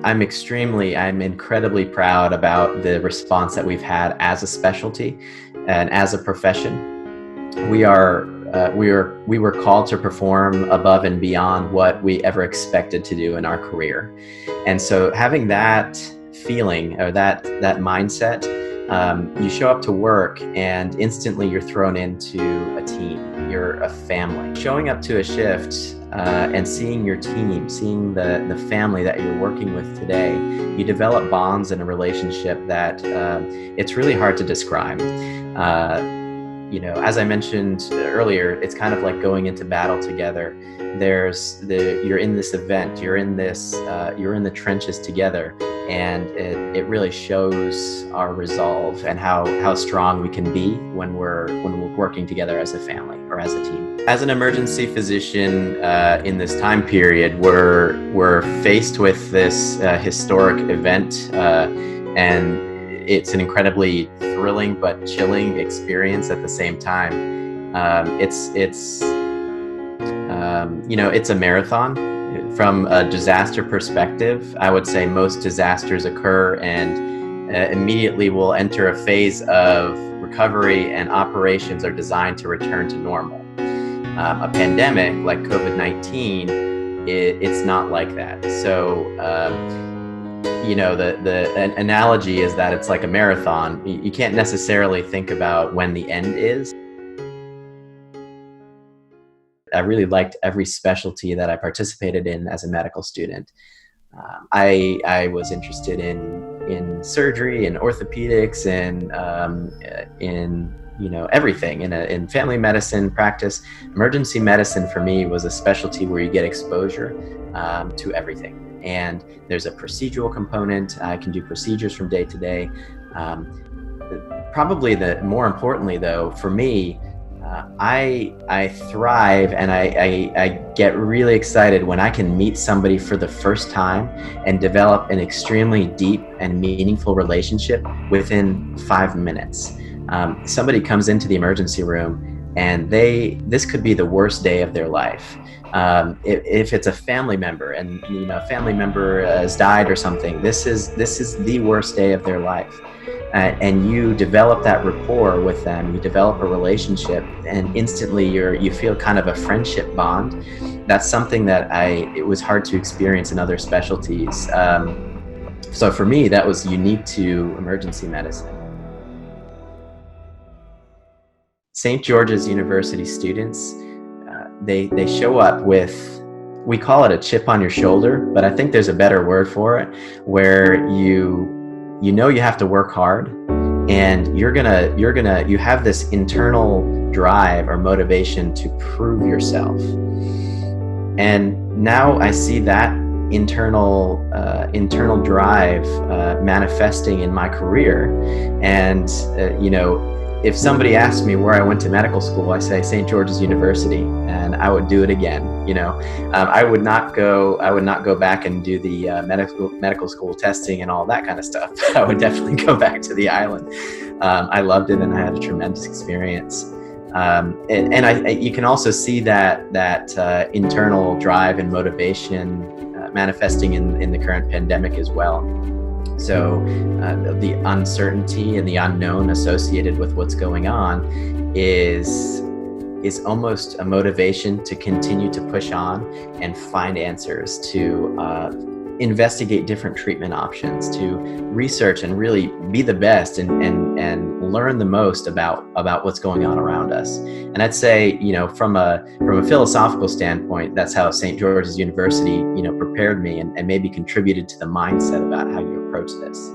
I'm incredibly proud about the response that we've had as a specialty and as a profession. We were called to perform above and beyond what we ever expected to do in our career. And so having that feeling or that mindset, you show up to work and instantly you're thrown into a team. You're a family. Showing up to a shift and seeing your team, seeing the family that you're working with today, you develop bonds and a relationship that it's really hard to describe. As I mentioned earlier, it's kind of like going into battle together. You're in this event, you're in the trenches together, and it really shows our resolve and how strong we can be when we're working together as a family or as a team. As an emergency physician in this time period, we're faced with this historic event, and it's an incredibly thrilling but chilling experience at the same time. It's a marathon. From a disaster perspective, I would say most disasters occur and immediately we'll enter a phase of recovery, and operations are designed to return to normal. A pandemic like COVID-19, it's not like that. So the analogy is that it's like a marathon. You can't necessarily think about when the end is. I really liked every specialty that I participated in as a medical student. I was interested in surgery and orthopedics and in everything in family medicine practice. Emergency medicine for me was a specialty where you get exposure to everything. And there's a procedural component. I can do procedures from day to day. Probably more importantly though, for me, I thrive and I get really excited when I can meet somebody for the first time and develop an extremely deep and meaningful relationship within 5 minutes. Somebody comes into the emergency room and this could be the worst day of their life. If it's a family member and a family member has died or something, this is the worst day of their life. And you develop that rapport with them, you develop a relationship, and instantly you feel kind of a friendship bond. That's something that it was hard to experience in other specialties. So for me, that was unique to emergency medicine. St. George's University students, they show up with, we call it a chip on your shoulder, but I think there's a better word for it, where you have to work hard, and you have this internal drive or motivation to prove yourself. And now I see that internal drive manifesting in my career. And if somebody asked me where I went to medical school, I say St. George's University, and I would do it again. I would not go back and do the medical school testing and all that kind of stuff. I would definitely go back to the island. I loved it, and I had a tremendous experience. You can also see that internal drive and motivation manifesting in the current pandemic as well. So the uncertainty and the unknown associated with what's going on is almost a motivation to continue to push on and find answers, to investigate different treatment options, to research and really be the best and learn the most about what's going on around us. And I'd say, from a philosophical standpoint, that's how St. George's University, prepared me and maybe contributed to the mindset about how you approach this.